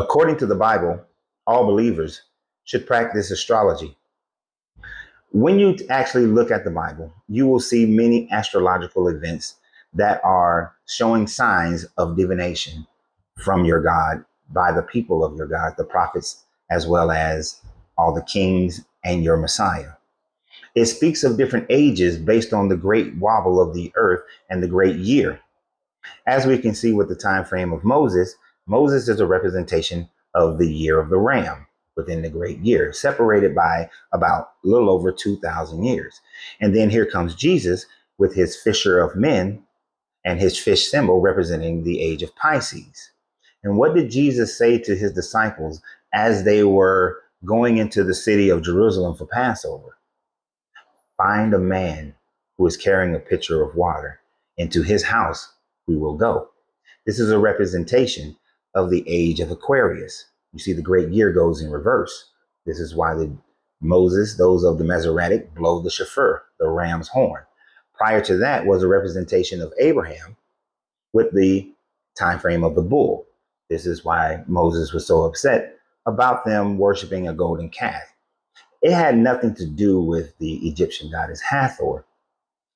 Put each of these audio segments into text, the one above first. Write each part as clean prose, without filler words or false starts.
According to the Bible, all believers should practice astrology. When you actually look at the Bible, you will see many astrological events that are showing signs of divination from your God by the people of your God, the prophets, as well as all the kings and your Messiah. It speaks of different ages based on the great wobble of the earth and the great year. As we can see with the time frame of Moses, Moses is a representation of the year of the ram within the great year, separated by about a little over 2,000 years. And then here comes Jesus with his fisher of men and his fish symbol representing the age of Pisces. And what did Jesus say to his disciples as they were going into the city of Jerusalem for Passover? Find a man who is carrying a pitcher of water. Into his house we will go. This is a representation of the age of Aquarius. You see, the great year goes in reverse. This is why Moses, those of the Masoretic, blow the shofar, the ram's horn. Prior to that was a representation of Abraham with the time frame of the bull. This is why Moses was so upset about them worshiping a golden calf. It had nothing to do with the Egyptian goddess Hathor,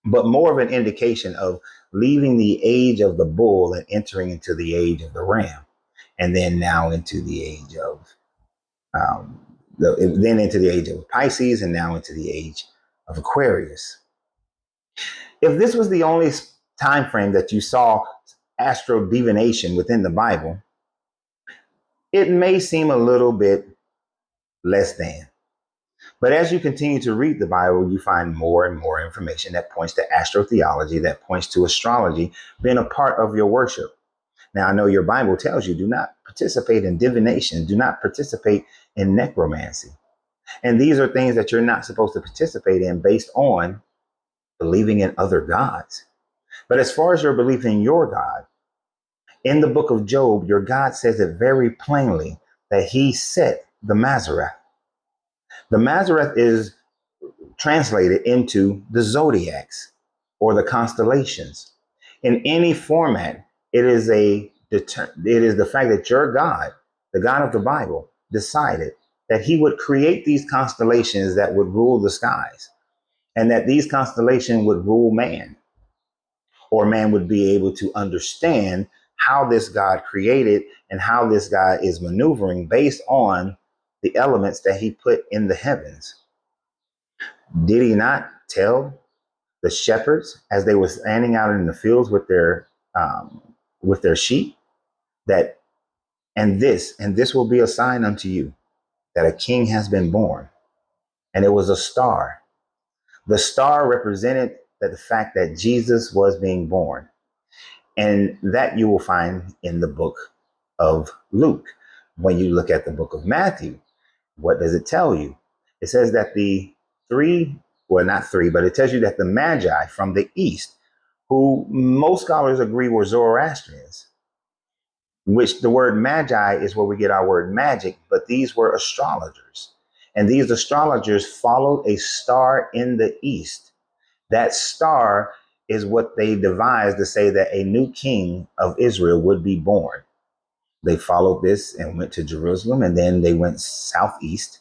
but more of an indication of leaving the age of the bull and entering into the age of the ram, and then now into the age of then into the age of Pisces, and now into the age of Aquarius. If this was the only time frame that you saw astro divination within the Bible, it may seem a little bit less than. But as you continue to read the Bible, you find more and more information that points to astrotheology, that points to astrology being a part of your worship. Now, I know your Bible tells you do not participate in divination, do not participate in necromancy. And these are things that you're not supposed to participate in based on believing in other gods. But as far as your belief in your God, in the book of Job, your God says it very plainly that he set the Mazareth. The Mazareth is translated into the zodiacs or the constellations. In any format, it is the fact that your God, the God of the Bible, decided that he would create these constellations that would rule the skies, and that these constellations would rule man, or man would be able to understand how this God created and how this God is maneuvering based on the elements that he put in the heavens. Did he not tell the shepherds as they were standing out in the fields with their sheep that and this will be a sign unto you that a king has been born? And it was a star. The star represented the fact that Jesus was being born. And that you will find in the book of Luke. When you look at the book of Matthew, what does it tell you? It says that not three, but it tells you that the Magi from the east, who most scholars agree were Zoroastrians, which the word Magi is where we get our word magic, but these were astrologers. And these astrologers followed a star in the east. That star is what they devised to say that a new king of Israel would be born. They followed this and went to Jerusalem, and then they went southeast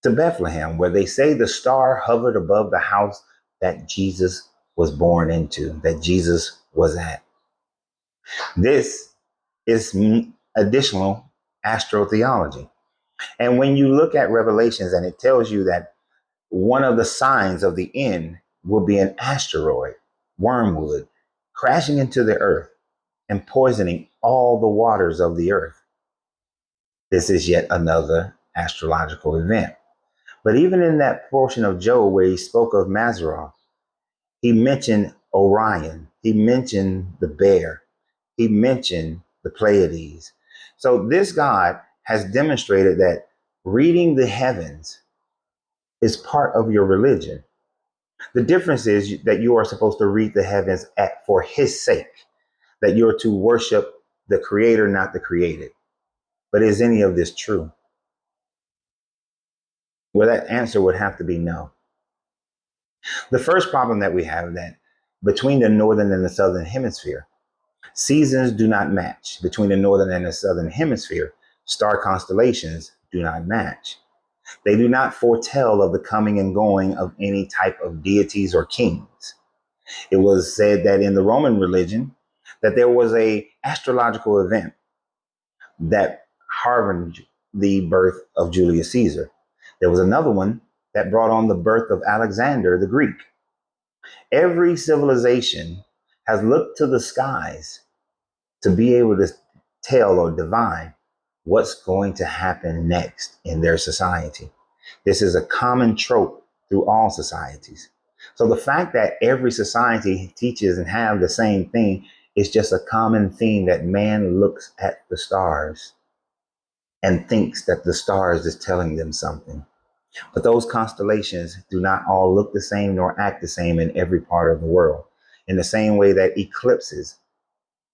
to Bethlehem, where they say the star hovered above the house that Jesus was born into, that Jesus was at. This is additional astrotheology. And when you look at Revelations, and it tells you that one of the signs of the end will be an asteroid, wormwood, crashing into the earth and poisoning all the waters of the earth. This is yet another astrological event. But even in that portion of Job where he spoke of Mazzaroth, he mentioned Orion, he mentioned the bear, he mentioned the Pleiades. So this God has demonstrated that reading the heavens is part of your religion. The difference is that you are supposed to read the heavens for his sake, that you're to worship the creator, not the created. But is any of this true? Well, that answer would have to be no. The first problem that we have that between the northern and the southern hemisphere, Seasons do not match between the northern and the southern hemisphere. Star constellations do not match. They do not foretell of the coming and going of any type of deities or kings. It was said that in the Roman religion that there was a astrological event that harbinger the birth of Julius Caesar. There was another one that brought on the birth of Alexander the Greek. Every civilization has looked to the skies to be able to tell or divine what's going to happen next in their society. This is a common trope through all societies. So the fact that every society teaches and have the same thing is just a common theme that man looks at the stars and thinks that the stars is telling them something. But those constellations do not all look the same nor act the same in every part of the world. In the same way that eclipses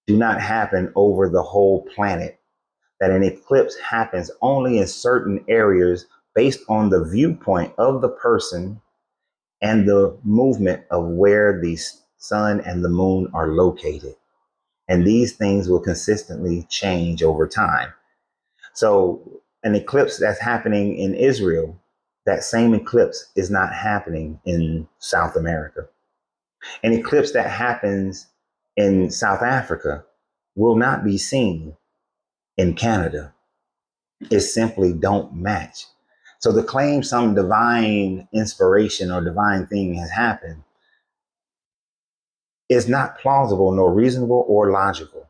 do not happen over the whole planet, that an eclipse happens only in certain areas based on the viewpoint of the person and the movement of where the sun and the moon are located. And these things will consistently change over time. So an eclipse that's happening in Israel, that same eclipse is not happening in South America. An eclipse that happens in South Africa will not be seen in Canada. It simply don't match. So to claim some divine inspiration or divine thing has happened is not plausible, nor reasonable or logical.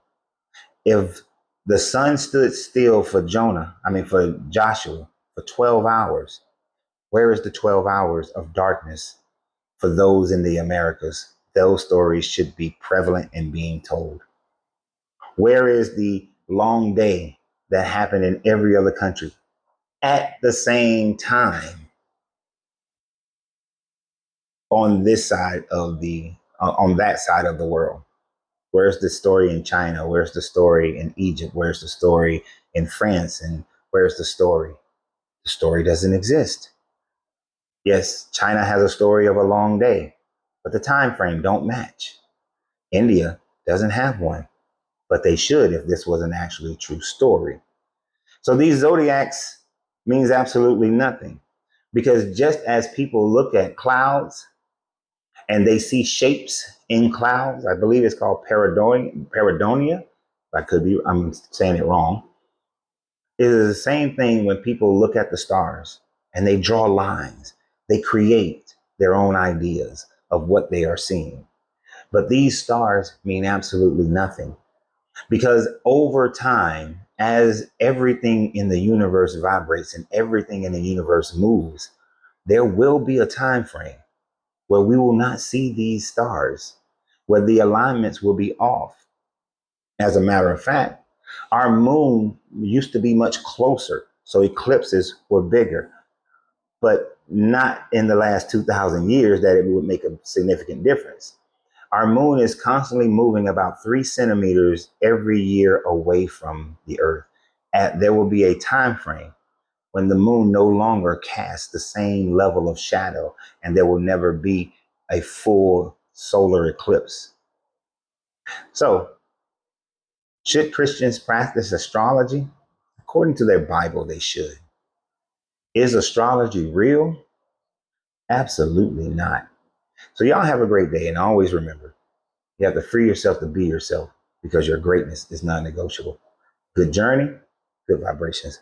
If the sun stood still for for Joshua for 12 hours, where is the 12 hours of darkness for those in the Americas? Those stories should be prevalent and being told. Where is the long day that happened in every other country at the same time on this side of on that side of the world? Where's the story in China? Where's the story in Egypt? Where's the story in France? And where's the story? The story doesn't exist. Yes, China has a story of a long day, but the time frame don't match. India doesn't have one, but they should if this was an actually true story. So these zodiacs means absolutely nothing, because just as people look at clouds and they see shapes in clouds, I believe it's called pareidolia. I'm saying it wrong. It is the same thing when people look at the stars and they draw lines. They create their own ideas of what they are seeing. But these stars mean absolutely nothing, because over time, as everything in the universe vibrates and everything in the universe moves, there will be a time frame where we will not see these stars, where the alignments will be off. As a matter of fact, our moon used to be much closer, so eclipses were bigger, but not in the last 2,000 years that it would make a significant difference. Our moon is constantly moving about 3 centimeters every year away from the Earth. There will be a time frame when the moon no longer casts the same level of shadow, and there will never be a full solar eclipse. So, should Christians practice astrology? According to their Bible, they should. Is astrology real? Absolutely not. So, y'all have a great day, and always remember, you have to free yourself to be yourself, because your greatness is non negotiable. Good journey, good vibrations.